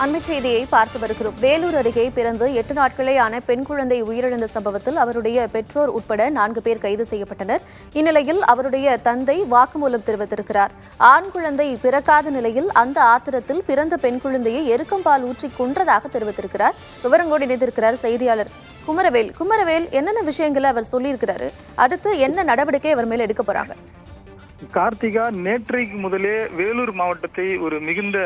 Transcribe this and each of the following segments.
அண்மைச் செய்தியை பார்த்து வருகிறோம். வேலூர் அருகே பிறந்து 8 நாட்களே ஆன பெண் குழந்தை உயிரிழந்த சம்பவத்தில் அவருடைய பெற்றோர் உட்பட 4 பேர் கைது செய்யப்பட்டனர். இந்நிலையில் அவருடைய தந்தை வாக்குமூலம் தெரிவித்திருக்கிறார். ஆண் குழந்தை பிறக்காத நிலையில் அந்த ஆத்திரத்தில் பிறந்த பெண் குழந்தையை எருக்கம்பால் ஊற்றி கொன்றதாக தெரிவித்திருக்கிறார். விவரங்களோடு இணைந்திருக்கிறார் செய்தியாளர் குமரவேல். குமரவேல், என்னென்ன விஷயங்களை அவர் சொல்லியிருக்கிறாரு? அடுத்து என்ன நடவடிக்கை அவர் மேல எடுக்க போறாங்க? கார்த்திகா, நேற்றைக்கு முதலே வேலூர் மாவட்டத்தை ஒரு மிகுந்த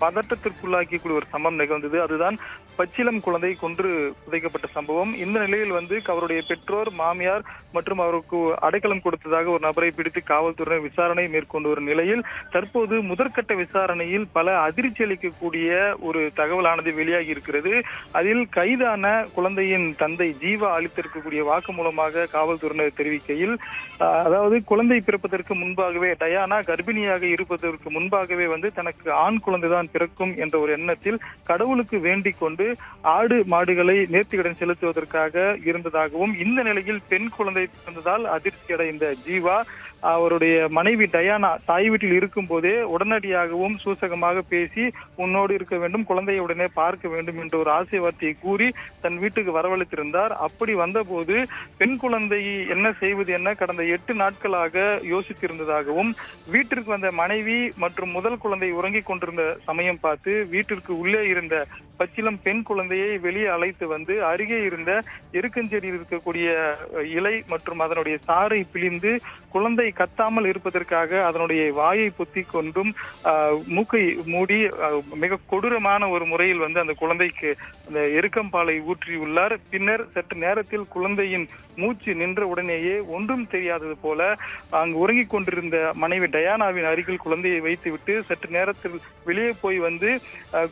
பதட்டத்திற்குள்ளாக்கக்கூடிய ஒரு சம்பவம் நிகழ்ந்தது. அதுதான் பச்சிளம் குழந்தை கொன்று புதைக்கப்பட்ட சம்பவம். இந்த நிலையில் அவருடைய பெற்றோர், மாமியார் மற்றும் அவருக்கு அடைக்கலம் கொடுத்ததாக ஒரு நபரை பிடித்து காவல்துறையினர் விசாரணை மேற்கொண்டு ஒரு நிலையில் தற்போது முதற்கட்ட விசாரணையில் பல அதிர்ச்சி அளிக்கக்கூடிய ஒரு தகவலானது வெளியாகி இருக்கிறது. அதில் கைதான குழந்தையின் தந்தை ஜீவா அளித்திருக்கக்கூடிய வாக்குமூலமாக காவல்துறையினர் தெரிவிக்கையில், அதாவது குழந்தை பிறப்பதற்கு முன்பாகவே டயானா கர்ப்பிணியாக இருப்பதற்கு முன்பாகவே தனக்கு ஆண் குழந்தைதான் பிறக்கும் என்ற ஒரு எண்ணத்தில் கடவுளுக்கு வேண்டிக் கொண்டு ஆடு மாடுகளை நேர்த்திக்கடன் செலுத்துவதற்காக இருந்ததாகவும், இந்த நிலையில் பெண் குழந்தை பிறந்ததால் அதிர்ச்சி அடைந்த ஜீவா அவருடைய மனைவி டயானா தாய் வீட்டில் இருக்கும் போதே உடனடியாகவும் சூசகமாக பேசி, உன்னோடு இருக்க வேண்டும், குழந்தையை உடனே பார்க்க வேண்டும் என்ற ஒரு ஆசை வார்த்தையை கூறி தன் வீட்டுக்கு வரவழைத்திருந்தார். அப்படி வந்தபோது பெண் குழந்தை என்ன செய்வது என கடந்த 8 நாட்களாக யோசித்திருந்ததாகவும், வீட்டிற்கு வந்த மனைவி மற்றும் முதல் குழந்தை உறங்கிக் கொண்டிருந்த சமயம் பார்த்து வீட்டிற்கு உள்ளே இருந்த பச்சிலம் பெண் குழந்தையை வெளியே அழைத்து அருகே இருந்த எருக்கஞ்செடியில் இருக்கக்கூடிய இலை மற்றும் அதனுடைய சாறை பிழிந்து குழந்தை கத்தாமல் இருப்பதற்காக அதனுடைய வாயை பொத்தி கொண்டும் மூக்கை மூடி மிக கொடூரமான ஒரு முறையில் அந்த குழந்தைக்கு அந்த எருக்கம்பாலை ஊற்றியுள்ளார். பின்னர் சற்று நேரத்தில் குழந்தையின் மூச்சு நின்ற உடனேயே ஒன்றும் தெரியாதது போல அங்கு உறங்கிக் கொண்டிருந்த மனைவி டயானாவின் அருகில் குழந்தையை வைத்துவிட்டு சற்று நேரத்தில் வெளியே போய்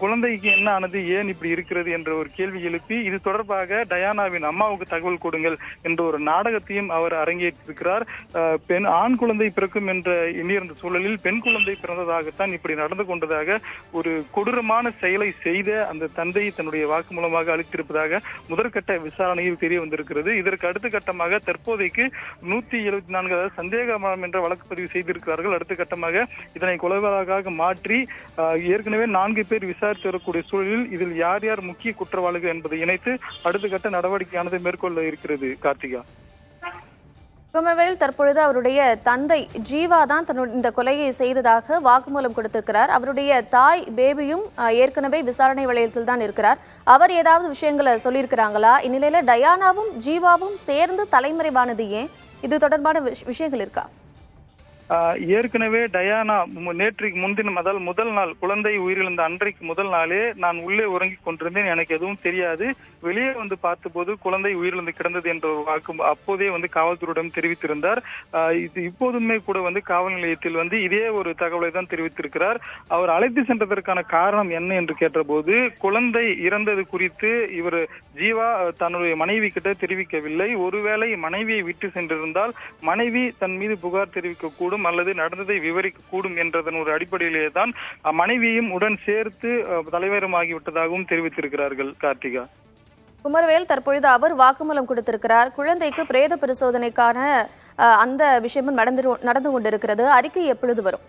குழந்தைக்கு என்ன ஆனது, ஏன் இப்படி இருக்கிறது என்ற ஒரு கேள்வி எழுப்பி இது தொடர்பாக டயானாவின் அம்மாவுக்கு தகவல் கொடுங்கள் என்ற ஒரு நாடகத்தையும் அவர் அரங்கேற்றிருக்கிறார். ஆண் குழந்தை பிறக்கும் என்ற எண்ணியிருந்த சூழலில் பெண் குழந்தை பிறந்ததாகத்தான் இப்படி நடந்து கொண்டதாக ஒரு கொடூரமான செயலை செய்த அந்த தந்தை தன்னுடைய வாக்குமூலமாக அளித்திருப்பதாக முதற்கட்ட விசாரணையில் தெரிய வந்திருக்கிறது. இதற்கு அடுத்த கட்டமாக தற்போதைக்கு 174 சந்தேகமரணம் என்ற வழக்கு பதிவு செய்திருக்கிறார்கள். அடுத்த கட்டமாக இதனை கொலை வழக்காக மாற்றி ஏற்கனவே 4 பேர் விசாரித்து வரக்கூடிய சூழலில் இதில் யார் யார் முக்கிய குற்றவாளிகள் என்பதை இணைத்து அடுத்த கட்ட நடவடிக்கையானது மேற்கொள்ள இருக்கிறது. கார்த்திகா, குமரவேல், தற்பொழுது அவருடைய தந்தை ஜீவா தான் இந்த கொலையை செய்ததாக வாக்குமூலம் கொடுத்திருக்கிறார். அவருடைய தாய் பேபியும் ஏற்கனவே விசாரணை வளையத்தில் தான் இருக்கிறார். அவர் ஏதாவது விஷயங்களை சொல்லியிருக்கிறாங்களா? இந்நிலையில டயானாவும் ஜீவாவும் சேர்ந்து தலைமறைவானது ஏன்? இது தொடர்பான விஷயங்கள் இருக்கா? ஏற்கனவே டயானா நேற்றைக்கு முன்தினம், அதாவது முதல் நாள் குழந்தை உயிரிழந்த அன்றைக்கு முதல் நாளே நான் உள்ளே உறங்கிக் கொண்டிருந்தேன், எனக்கு எதுவும் தெரியாது, வெளியே பார்த்தபோது குழந்தை உயிரிழந்து கிடந்தது என்ற ஒரு வாக்கு அப்போதே காவல்துறையிடம் தெரிவித்திருந்தார். இது இப்போதுமே கூட காவல் நிலையத்தில் இதே ஒரு தகவலை தான் தெரிவித்திருக்கிறார். அவர் அழைத்து சென்றதற்கான காரணம் என்ன என்று கேட்டபோது, குழந்தை இறந்தது குறித்து இவர் ஜீவா தன்னுடைய மனைவி கிட்ட தெரிவிக்கவில்லை. ஒருவேளை மனைவியை விட்டு சென்றிருந்தால் மனைவி தன் மீது புகார் தெரிவிக்க கூடும் அல்லது நடந்ததை விவரிக்க கூடும் என்றதன் ஒரு அடிப்படையிலேயே தான் மனைவியும் உடன் சேர்த்து தலைவரமாகிவிட்டதாகவும் தெரிவித்திருக்கிறார்கள். கார்த்திகா, குமரவேல், தற்பொழுது அவர் வாக்குமூலம் கொடுத்திருக்கிறார். குழந்தைக்கு பிரேத பரிசோதனைக்கான அந்த விஷயமும் நடந்து கொண்டிருக்கிறது. அறிக்கை எப்பொழுது வரும்?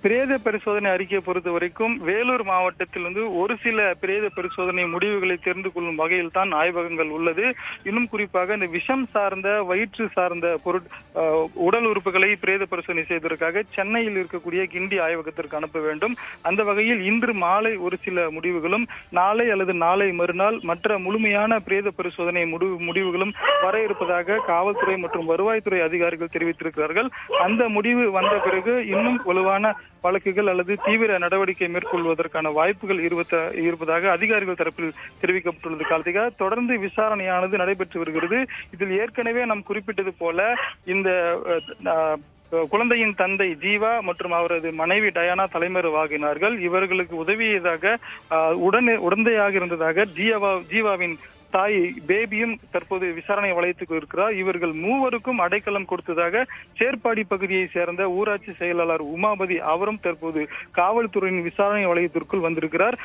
பிரேத பரிசோதனை அறிக்கையை பொறுத்த வரைக்கும் வேலூர் மாவட்டத்தில் ஒரு சில பிரேத பரிசோதனை முடிவுகளை தெரிந்து கொள்ளும் வகையில் தான் ஆய்வகங்கள் உள்ளது. இன்னும் குறிப்பாக இந்த விஷம் சார்ந்த, வயிற்று சார்ந்த உடல் உறுப்புகளை பிரேத பரிசோதனை செய்வதற்காக சென்னையில் இருக்கக்கூடிய கிண்டி ஆய்வகத்திற்கு அனுப்ப வேண்டும். அந்த வகையில் இன்று மாலை ஒரு சில முடிவுகளும், நாளை அல்லது நாளை மறுநாள் மற்ற முழுமையான பிரேத பரிசோதனை முடிவுகளும் வர இருப்பதாக காவல்துறை மற்றும் வருவாய்த்துறை அதிகாரிகள் தெரிவித்திருக்கிறார்கள். அந்த முடிவு வந்த பிறகு இன்னும் வலுவான வழக்குகள் அல்லது தீவிர நடவடிக்கை மேற்கொள்வதற்கான வாய்ப்புகள் இருப்பதாக அதிகாரிகள் தரப்பில் தெரிவிக்கப்பட்டுள்ளது. கார்த்திகா, தொடர்ந்து விசாரணையானது நடைபெற்று வருகிறது. இதில் ஏற்கனவே நாம் குறிப்பிட்டது போல இந்த குழந்தையின் தந்தை ஜீவா மற்றும் அவரது மனைவி டயானா தலைமறைவாகினார்கள். இவர்களுக்கு உதவியதாக உடந்தையாக இருந்ததாக ஜீவாவின் தாய் பேபியும் தற்போது விசாரணை வளையத்துக்கு இருக்கிறார். இவர்கள் மூவருக்கும் அடைக்கலம் கொடுத்ததாக சேர்ப்பாடி பகுதியை சேர்ந்த ஊராட்சி செயலாளர் உமாபதி அவரும் தற்போது காவல்துறையின் விசாரணை வளையத்திற்குள் வந்திருக்கிறார்.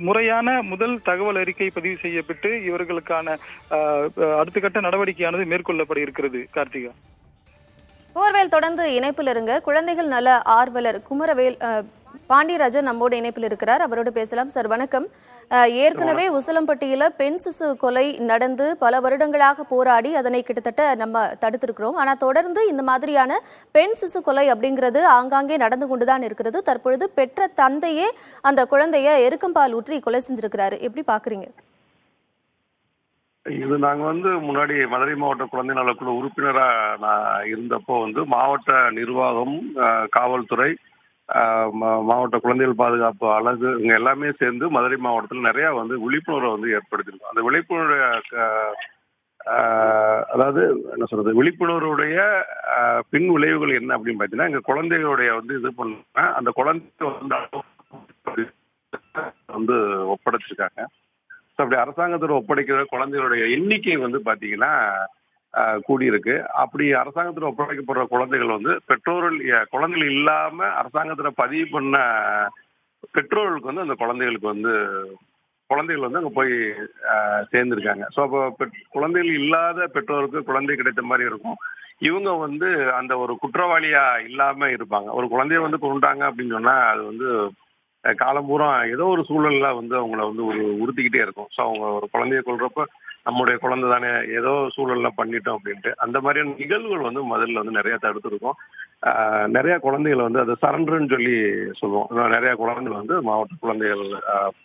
முறையான முதல் தகவல் அறிக்கை பதிவு செய்யப்பட்டு இவர்களுக்கான அடுத்த கட்ட நடவடிக்கையானது மேற்கொள்ளப்பட இருக்கிறது. கார்த்திகா, குமரவேல் தொடர்ந்து இணைப்பில் இருங்க. குழந்தைகள் நல ஆர்வலர் குமரவேல் பாண்டியராஜன் நம்மோடு இணைப்பில் இருக்கிறார். அவரோடு பேசலாம். சார் வணக்கம். ஏற்கனவே உசிலம்பட்டியில பெண் சிசு கொலை நடந்து பல வருடங்களாக போராடி அதனை கிட்டத்தட்ட நம்ம தடுத்திருக்கிறோம். ஆனா தொடர்ந்து இந்த மாதிரியான பெண் சிசு கொலை அப்படிங்கிறது ஆங்காங்கே நடந்து கொண்டுதான் இருக்கிறது. தற்பொழுது பெற்ற தந்தையே அந்த குழந்தைய எருக்கம்பால் ஊற்றி கொலை செஞ்சிருக்கிறாரு. எப்படி பாக்குறீங்க? இது நாங்க முன்னாடி மதுரை மாவட்ட குழந்தை நலக்குழு உறுப்பினரா நான் இருந்தப்போ மாவட்ட நிர்வாகம், காவல்துறை, மாவட்ட குழந்தைகள் பாதுகாப்பு அலகு இவங்க எல்லாமே சேர்ந்து மதுரை மாவட்டத்தில் நிறைய விழிப்புணர்வை ஏற்படுத்தியிருக்கோம். அந்த விழிப்புணர்வு அதாவது என்ன சொல்றது, விழிப்புணர்வுடைய பின் விளைவுகள் என்ன அப்படின்னு பார்த்தீங்கன்னா, எங்க குழந்தைகளுடைய இது பண்ண அந்த குழந்தை ஒப்படைச்சிருக்காங்க. அப்படி அரசாங்கத்தோட ஒப்படைக்கிற குழந்தைகளுடைய எண்ணிக்கை பாத்தீங்கன்னா கூடியிருக்கு. அப்படி அரசாங்கத்தில் ஒப்படைக்கப்படுற குழந்தைகள் பெற்றோர்கள் குழந்தைகள் இல்லாம அரசாங்கத்துல பதிவு பண்ண பெற்றோர்களுக்கு அந்த குழந்தைகளுக்கு குழந்தைகள் அங்க போய் சேர்ந்திருக்காங்க. ஸோ அப்போ குழந்தைகள் இல்லாத பெற்றோருக்கு குழந்தை கிடைத்த மாதிரி இருக்கும். இவங்க அந்த ஒரு குற்றவாளியா இல்லாம இருப்பாங்க. ஒரு குழந்தைய கொண்டுட்டாங்க அப்படின்னு சொன்னா அது காலம் பூரா ஏதோ ஒரு சூழல்ல அவங்கள ஒரு உறுத்திக்கிட்டே இருக்கும். ஸோ அவங்க ஒரு குழந்தைய கொள்றப்ப நம்முடைய குழந்தை தானே ஏதோ சூழல்ல பண்ணிட்டோம் அப்படின்ட்டு அந்த மாதிரியான நிகழ்வுகள் முதல்ல நிறைய தடுத்துருக்கோம். நிறைய குழந்தைகள் அதை சரண்டர்ன்னு சொல்லி சொல்லுவோம். நிறைய குழந்தைகள் மாவட்ட குழந்தைகள்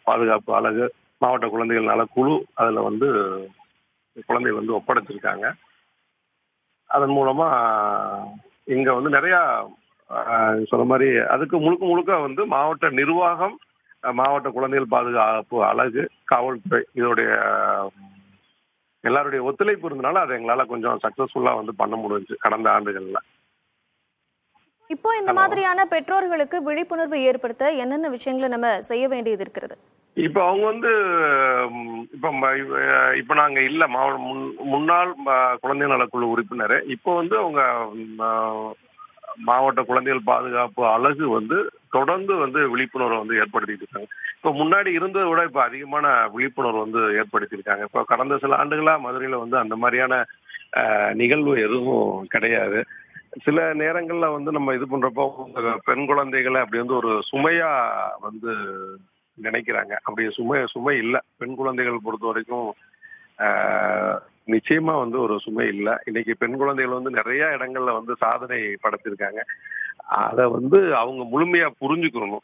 பாதுகாப்பு அலகு, மாவட்ட குழந்தைகள் நல குழு அதில் குழந்தைகள் ஒப்படைச்சிருக்காங்க. அதன் மூலமா இங்க நிறையா சொன்ன மாதிரி அதுக்கு முழுக்க முழுக்க மாவட்ட நிர்வாகம், மாவட்ட குழந்தைகள் பாதுகாப்பு அலகு, காவல்துறை இதோடைய எல்லாருடைய ஒத்துழைப்பு இருந்தனால அதை எங்களால கொஞ்சம் சக்சஸ்ஃபுல்லா பண்ண முடிஞ்சு கடந்த ஆண்டுகள்ல. இப்போ இந்த மாதிரியான பெற்றோர்களுக்கு விழிப்புணர்வு ஏற்படுத்த என்னென்ன விஷயங்களை நம்ம செய்ய வேண்டியது இருக்கிறது? இப்ப அவங்க இப்ப நாங்க இல்ல முன்னாள் குழந்தை நலக்குழு உறுப்பினர். இப்போ அவங்க மாவட்ட குழந்தைகள் பாதுகாப்பு அலகு தொடர்ந்து விழிப்புணர்வை ஏற்படுத்திட்டு இருக்காங்க. இப்போ முன்னாடி இருந்ததை விட இப்போ அதிகமான விழிப்புணர்வு ஏற்படுத்தியிருக்காங்க. இப்போ கடந்த சில ஆண்டுகளா மதுரையில அந்த மாதிரியான நிகழ்வு எதுவும் கிடையாது. சில நேரங்கள்ல நம்ம இது பண்றப்போ பெண் குழந்தைகளை அப்படி ஒரு சுமையா நினைக்கிறாங்க. அப்படி சுமை இல்லை. பெண் குழந்தைகள் பொறுத்த வரைக்கும் நிச்சயமா ஒரு சுமை இல்லை. இன்னைக்கு பெண் குழந்தைகள் நிறைய இடங்கள்ல சாதனை படைச்சிருக்காங்க. அதை அவங்க முழுமையா புரிஞ்சுக்கணும்.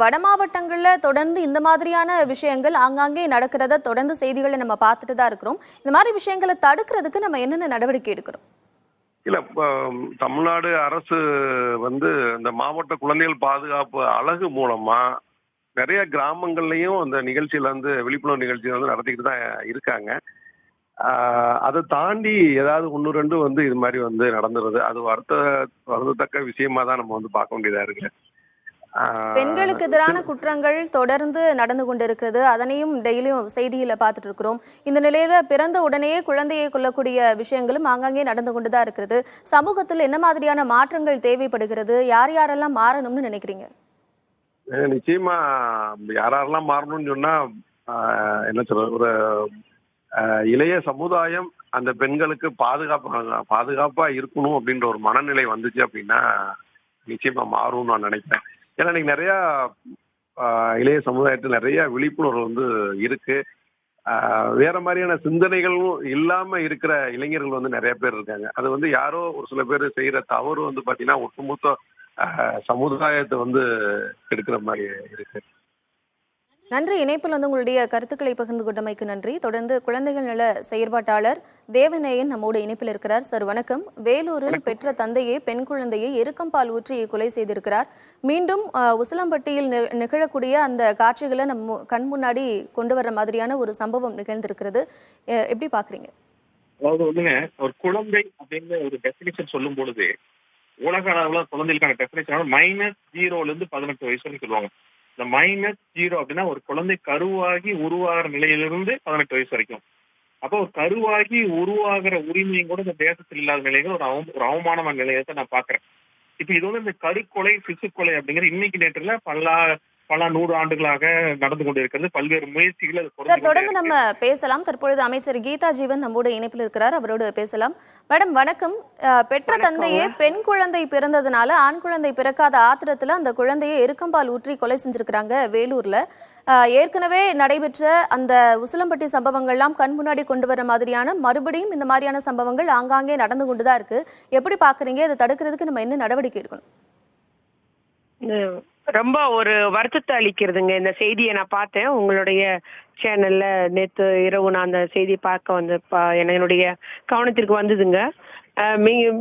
வட மாவட்டங்கள்ல தொடர்ந்து இந்த மாதிரியான விஷயங்கள் ஆங்காங்கே நடக்கிறத தொடர்ந்து செய்திகளை நம்ம பார்த்துட்டு தான் இருக்கிறோம். இந்த மாதிரி விஷயங்களை தடுக்கிறதுக்கு நம்ம என்னென்ன நடவடிக்கை எடுக்கிறோம்? இல்ல, தமிழ்நாடு அரசு இந்த மாவட்ட குழந்தைகள் பாதுகாப்பு அலகு மூலமா நிறைய கிராமங்கள்லயும் அந்த நிகழ்ச்சியில விழிப்புணர்வு நிகழ்ச்சிகள் நடத்திக்கிட்டு தான் இருக்காங்க. அதை தாண்டி ஏதாவது ஒன்று ரெண்டு இது மாதிரி நடந்துருது. அது வருத்தத்தக்க விஷயமா தான் நம்ம பார்க்க வேண்டியதா இருக்கு. பெண்களுக்கு எதிரான குற்றங்கள் தொடர்ந்து நடந்து கொண்டிருக்கிறது. அதனையும் டெய்லியும் செய்தியில பார்த்துட்டு இருக்கிறோம். இந்த நிலையில பிறந்த உடனேயே குழந்தையை கொல்லக்கூடிய விஷயங்களும் ஆங்காங்கே நடந்து கொண்டுதான் இருக்கிறது. சமூகத்தில் என்ன மாதிரியான மாற்றங்கள் தேவைப்படுகிறது? யார் யாரெல்லாம் மாறணும்னு நினைக்கிறீங்க? நிச்சயமா யாரெல்லாம் மாறணும்னு சொன்னா என்ன சொல்ற, ஒரு இளைய சமுதாயம் அந்த பெண்களுக்கு பாதுகாப்பா இருக்கணும் அப்படின்ற ஒரு மனநிலை வந்துச்சு அப்படின்னா நிச்சயமா மாறும்னு நான் நினைக்கிறேன். ஏன்னா இன்னைக்கு நிறைய இளைய சமுதாயத்தில் நிறைய விழிப்புணர்வு இருக்கு. வேற மாதிரியான சிந்தனைகளும் இல்லாம இருக்கிற இளைஞர்கள் நிறைய பேர் இருக்காங்க. அது யாரோ ஒரு சில பேர் செய்யற தவறு பாத்தீங்கன்னா ஒட்டுமொத்த சமுதாயத்தை எடுக்கிற மாதிரி இருக்கு. நன்றி. இணைப்பில் உங்களுடைய கருத்துக்களை பகிர்ந்து கொண்டமைக்கு நன்றி. தொடர்ந்து குழந்தைகள் நல செயற்பாட்டாளர் தேவநேயன் நம்மோடு இணைப்பில் இருக்கிறார். சார் வணக்கம். வேலூரில் பெற்ற தந்தையே பெண் குழந்தையை எருக்கம்பால் ஊற்றி கொலை செய்திருக்கிறார். மீண்டும் உசிலம்பட்டியில் நிகழக்கூடிய அந்த காட்சிகளை நம்ம கண் முன்னாடி கொண்டு வர மாதிரியான ஒரு சம்பவம் நிகழ்ந்திருக்கிறது. எப்படி பாக்குறீங்க? அதாவது ஒரு குழந்தை அப்படின்னு ஒரு டெபினிஷன் சொல்லும் பொழுது உலக அளவுல குழந்தைகளுக்கான டெபினிஷன் -0 18 வயசு வரைக்கும் சொல்லுவாங்க. இந்த -0 அப்படின்னா ஒரு குழந்தை கருவாகி உருவாகிற நிலையிலிருந்து 18 வயசு வரைக்கும். அப்போ ஒரு கருவாகி உருவாகிற உரிமையும் கூட இந்த தேசத்தில் இல்லாத நிலைகள் ஒரு அவமானமான நிலையத்தை நான் பாக்குறேன். இப்ப இது இந்த கருக்கொலை, சிசுக்கொலை அப்படிங்கிற இன்னைக்கு நேரத்துல பல 100 ஆண்டுகளாக நடந்து கொண்டிருக்கிறது. பல்வேறு முயற்சிகள் அது சார், தொடர்ந்து தொடர்ந்து நம்ம பேசலாம். தற்பொழுது அமைச்சர் கீதா ஜீவன் நம்மோடு இணைப்பில் இருக்கிறார். அவரோடு பேசலாம். மேடம் வணக்கம். பெற்ற தந்தையே பெண் குழந்தை பிறந்ததுனால ஆண் குழந்தை பிறக்காத ஆத்திரத்துல அந்த குழந்தையை எருக்கம்பால் ஊற்றி கொலை செஞ்சிருக்கிறாங்க வேலூர்ல. ஏற்கனவே நடைபெற்ற அந்த உசிலம்பட்டி சம்பவங்கள்லாம் கண் முன்னாடி கொண்டு வர மாதிரியான மறுபடியும் இந்த மாதிரியான சம்பவங்கள் ஆங்காங்கே நடந்து கொண்டுதான் இருக்கு. எப்படி பாக்குறீங்க? இதை தடுக்கிறதுக்கு நம்ம என்ன நடவடிக்கை எடுக்கணும்? ரொம்ப ஒரு வருத்தத்தை அளிக்கிறதுங்க. இந்த செய்தியை நான் பார்த்தேன் உங்களுடைய சேனல்ல நேற்று இரவு. நான் அந்த செய்தியை பார்க்க வந்து என்னுடைய கவனத்திற்கு வந்ததுங்க.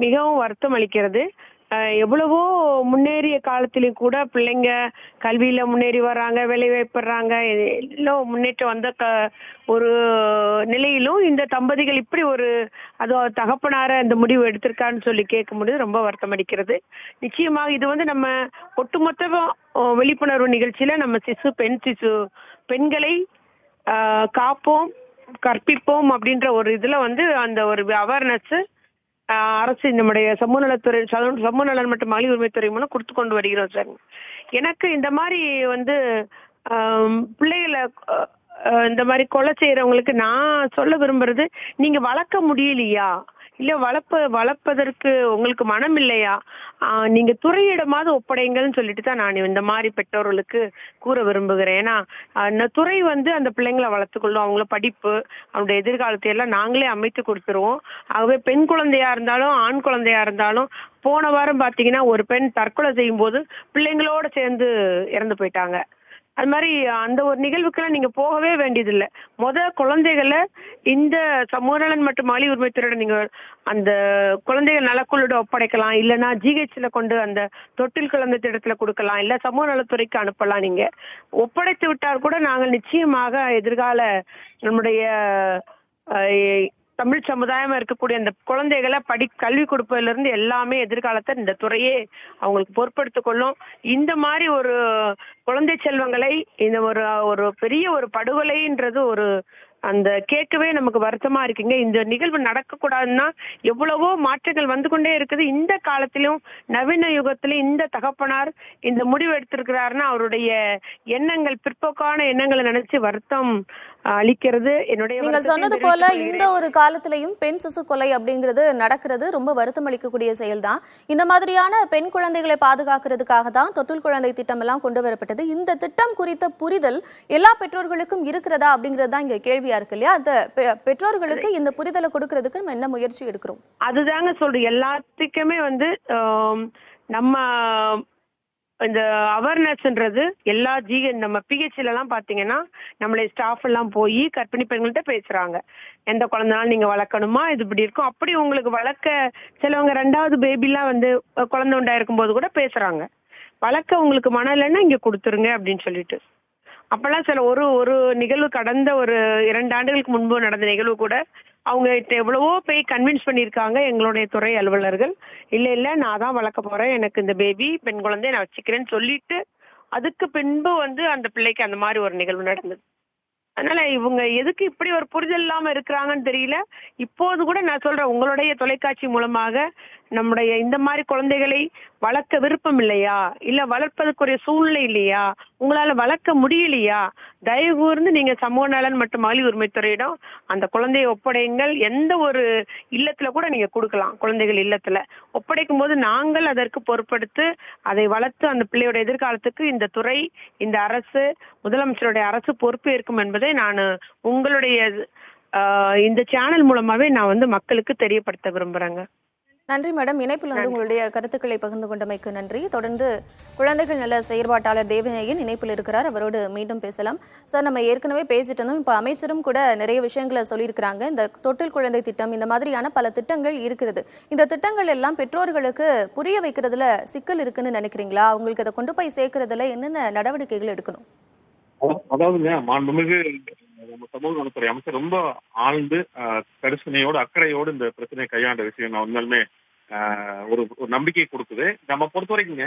மிகவும் வருத்தம் அளிக்கிறது. எவ்வளவோ முன்னேறிய காலத்திலும் கூட பிள்ளைங்க கல்வியில முன்னேறி வர்றாங்க, வேலை வாய்ப்படுறாங்க, எல்லாம் முன்னேற்றம் வந்த ஒரு நிலையிலும் இந்த தம்பதிகள் இப்படி ஒரு தகப்பனார இந்த முடிவு எடுத்திருக்கான்னு சொல்லி கேட்கும்போது ரொம்ப வருத்தம் அளிக்கிறது. நிச்சயமாக இது வந்து நம்ம ஒட்டுமொத்த விழிப்புணர்வு நிகழ்ச்சியில நம்ம பெண்களை காப்போம் கற்பிப்போம் அப்படின்ற ஒரு இதுல வந்து அந்த ஒரு அவேர்னஸ் அரசு நம்முடைய சமூக நலன் மற்றும் மகளிர் உரிமைத்துறை மூலம் கொடுத்து கொண்டு வருகிறோம் சார். எனக்கு இந்த மாதிரி வந்து பிள்ளைகளை இந்த மாதிரி கொலை செய்யறவங்களுக்கு நான் சொல்ல விரும்புறது, நீங்க வளர்க்க முடியலையா, இல்ல வளர்ப்பதற்கு உங்களுக்கு மனம் இல்லையா, நீங்க துறையிடமாவது ஒப்படைங்கள்னு சொல்லிட்டு தான் நான் இந்த மாதிரி பெற்றோர்களுக்கு கூற விரும்புகிறேன். ஏன்னா அந்த துறை வந்து அந்த பிள்ளைங்களை வளர்த்துக்கொள்ளும். அவங்கள படிப்பு, அவங்களுடைய எதிர்காலத்தை எல்லாம் நாங்களே அமைத்து கொடுத்துருவோம். ஆகவே பெண் குழந்தையா இருந்தாலும் ஆண் குழந்தையா இருந்தாலும், போன வாரம் பாத்தீங்கன்னா ஒரு பெண் தற்கொலை செய்யும் போது பிள்ளைங்களோட சேர்ந்து இறந்து போயிட்டாங்க. அது மாதிரி அந்த ஒரு நிகழ்வுக்கெல்லாம் நீங்க போகவே வேண்டியதில்லை. குழந்தைகளை இந்த சமூக நலன் மற்றும் மகளிர் உரிமைத்துறையோட நீங்க அந்த குழந்தைகள் நலக்குழுட ஒப்படைக்கலாம், இல்லைன்னா ஜிஹெச்ல கொண்டு அந்த தொட்டில் குழந்தை திட்டத்துல கொடுக்கலாம், இல்ல சமூக நலத்துறைக்கு அனுப்பலாம். நீங்க ஒப்படைத்து விட்டால் கூட நாங்கள் நிச்சயமாக எதிர்கால நம்முடைய தமிழ் சமுதாயமா இருக்கக்கூடிய அந்த குழந்தைகளை கல்வி கொடுப்பதுல இருந்து எல்லாமே எதிர்காலத்தை இந்த துறையே அவங்களுக்கு பொறுப்படுத்திக் கொள்ளும். இந்த மாதிரி ஒரு குழந்தை செல்வங்களை இந்த ஒரு பெரிய ஒரு படுகொலைன்றது ஒரு அந்த கேட்கவே நமக்கு வருத்தமா இருக்குங்க. இந்த நிகழ்வு நடக்க கூடாதுன்னா எவ்வளவோ மாற்றங்கள் வந்து கொண்டே இருக்குது. இந்த காலத்திலும் நவீன யுகத்திலும் இந்த தகப்பனார் இந்த முடிவு எடுத்திருக்கிறாருன்னா அவருடைய எண்ணங்கள் பிற்போக்கான எண்ணங்களை நினைச்சு வருத்தம் அளிக்கிறது. நீங்கள் சொன்னது போல இந்த ஒரு காலத்திலையும் பெண் சிசு கொலை அப்படிங்கிறது நடக்கிறது ரொம்ப வருத்தம் அளிக்கக்கூடிய செயல்தான். இந்த மாதிரியான பெண் குழந்தைகளை பாதுகாக்கிறதுக்காக தான் தொட்டில் குழந்தை திட்டம் எல்லாம் கொண்டு வரப்பட்டது. இந்த திட்டம் குறித்த புரிதல் எல்லா பெற்றோர்களுக்கும் இருக்கிறதா அப்படிங்கிறது தான் இங்க கேள்வியா இருக்கு இல்லையா? அந்த பெற்றோர்களுக்கு இந்த புரிதலை கொடுக்கறதுக்கு நம்ம என்ன முயற்சி எடுக்கிறோம்? அதுதாங்க சொல்றேன். எல்லாத்துக்குமே வந்து நம்ம இந்த அவேர்னஸ்ன்றது எல்லா நம்ம பிஹெச்ல எல்லாம் பாத்தீங்கன்னா நம்மளே ஸ்டாஃப் எல்லாம் போய் கர்ப்பிணி பெண்கள்கிட்ட பேசுறாங்க. எந்த குழந்தைனாலும் நீங்க வளர்க்கணுமா, இது இப்படி இருக்கும், அப்படி உங்களுக்கு வளர்க்க சிலவங்க 2வது பேபிலாம் வந்து குழந்தை உண்டாயிருக்கும் போது கூட பேசுறாங்க. வளர்க்க உங்களுக்கு மனம் இல்லைன்னா இங்க கொடுத்துருங்க அப்படின்னு சொல்லிட்டு. அப்பெல்லாம் சில ஒரு நிகழ்வு கடந்த ஒரு 2 ஆண்டுகளுக்கு முன்பு நடந்த நிகழ்வு கூட அவங்க எவ்வளவோ போய் கன்வின்ஸ் பண்ணியிருக்காங்க எங்களுடைய துறை அலுவலர்கள். இல்ல நான் தான் வளர்க்க போறேன், எனக்கு இந்த பேபி பெண் குழந்தைய நான் வச்சுக்கிறேன்னு சொல்லிட்டு அதுக்கு பின்பு வந்து அந்த பிள்ளைக்கு அந்த மாதிரி ஒரு நிகழ்வு நடந்தது. அதனால இவங்க எதுக்கு இப்படி ஒரு புரிதல் இல்லாம இருக்கிறாங்கன்னு தெரியல. இப்போது கூட நான் சொல்றேன், உங்களுடைய தொலைக்காட்சி மூலமாக நம்முடைய இந்த மாதிரி குழந்தைகளை வளர்க்க விருப்பம் இல்லையா, இல்ல வளர்ப்பதற்குரிய சூழ்நிலை இல்லையா, உங்களால வளர்க்க முடியலையா, தயவு கூர்ந்து நீங்க சமூக நலன் மற்றும் மகளிர் உரிமைத்துறையிடம் அந்த குழந்தையை ஒப்படைங்கள். எந்த ஒரு இல்லத்துல கூட நீங்க கொடுக்கலாம். குழந்தைகள் இல்லத்துல ஒப்படைக்கும் போது நாங்கள் அதற்கு பொறுப்படுத்து அதை வளர்த்து அந்த பிள்ளையோட எதிர்காலத்துக்கு இந்த துறை, இந்த அரசு, முதலமைச்சருடைய அரசு பொறுப்பு இருக்கும் என்பதை நான் உங்களுடைய இந்த சேனல் மூலமாவே நான் வந்து மக்களுக்கு தெரியப்படுத்த விரும்புறேங்க. நன்றி மேடம். இணைப்பில் வந்து உங்களுடைய கருத்துக்களை பகிர்ந்து கொண்டமைக்கு நன்றி. தொடர்ந்து குழந்தைகள் நல செயற்பாட்டாளர் தேவநேயன் இணைப்பில் இருக்கிறார். அவரோடு மீண்டும் பேசலாம். சார், நம்ம ஏற்கனவே பேசிட்டு இருந்தோம். இப்போ அமைச்சரும் கூட நிறைய விஷயங்களை சொல்லியிருக்கிறாங்க. இந்த தொட்டில் குழந்தை திட்டம், இந்த மாதிரியான பல திட்டங்கள் இருக்கிறது. இந்த திட்டங்கள் எல்லாம் பெற்றோர்களுக்கு புரிய வைக்கிறதுல சிக்கல் இருக்குன்னு நினைக்கிறீங்களா? அவங்களுக்கு அதை கொண்டு போய் சேர்க்கறதுல என்னென்ன நடவடிக்கைகள் எடுக்கணும்? அதாவதுங்க, மாண்புமிகு நம்ம சமூக நலத்துறை அமைச்சர் ரொம்ப ஆழ்ந்து கரிசனையோடு அக்கறையோடு இந்த பிரச்சனையை கையாண்ட விஷயம் நான் உண்மையுமே ஒரு நம்பிக்கை கொடுக்குது. நம்ம பொறுத்த வரைக்குங்க,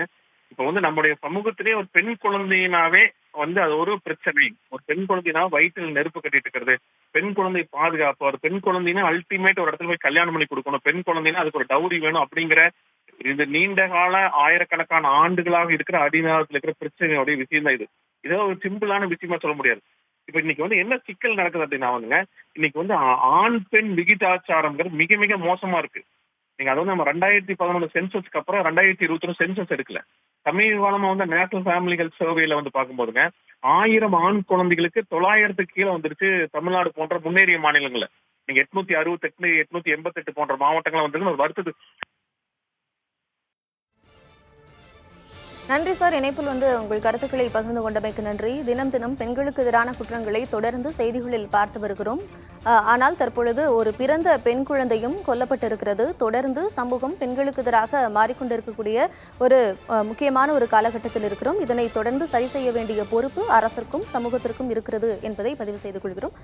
இப்ப வந்து நம்முடைய சமூகத்திலேயே ஒரு பெண் குழந்தையினாவே வந்து அது ஒரு பிரச்சனை. ஒரு பெண் குழந்தைனா வயிற்றில் நெருப்பு கட்டிட்டு இருக்கிறது, பெண் குழந்தை பாதுகாப்பு, ஒரு பெண் குழந்தைனா அல்டிமேட் ஒரு இடத்துல போய் கல்யாணம் பண்ணி கொடுக்கணும், பெண் குழந்தைனா அதுக்கு ஒரு டவுரி வேணும் அப்படிங்கிற இது நீண்ட கால 1000கணக்கான ஆண்டுகளாக இருக்கிற அடிநாதத்தில் இருக்கிற பிரச்சனையோடைய விஷயம் தான் இது. இதோ ஒரு சிம்பிளான விஷயமா சொல்ல முடியாது. இப்ப இன்னைக்கு வந்து என்ன சிக்கல் நடக்குது அப்படின்னா வந்துங்க, இன்னைக்கு வந்து ஆண் பெண் விகிதாச்சாரம்ங்கிறது மிக மிக மோசமா இருக்கு. நீங்க அது வந்து நம்ம 2011 சென்சஸ்க்கு அப்புறம் 2021 சென்சஸ் எடுக்கல. சமீப காலமா வந்து நேஷனல் ஃபேமிலி ஹெல்த் சர்வேல வந்து பார்க்கும்போதுங்க 1000 ஆண் குழந்தைகளுக்கு 900க்கு கீழே வந்துருச்சு தமிழ்நாடு போன்ற முன்னேறிய மாநிலங்கள்ல. நீங்க 868 888 போன்ற மாவட்டங்கள் வந்து வருத்தது. நன்றி சார். இணைப்பில் வந்து உங்கள் கருத்துக்களை பகிர்ந்து கொண்டமைக்கு நன்றி. தினம் தினம் பெண்களுக்கு எதிரான குற்றங்களை தொடர்ந்து செய்திகளில் பார்த்து வருகிறோம். ஆனால் தற்பொழுது ஒரு பிறந்த பெண் குழந்தையும் கொல்லப்பட்டிருக்கிறது. தொடர்ந்து சமூகம் பெண்களுக்கு எதிராக மாறிக்கொண்டிருக்கக்கூடிய ஒரு முக்கியமான ஒரு காலகட்டத்தில் இருக்கிறோம். இதனை தொடர்ந்து சரி செய்ய வேண்டிய பொறுப்பு அரசிற்கும் சமூகத்திற்கும் இருக்கிறது என்பதை பதிவு செய்து கொள்கிறோம்.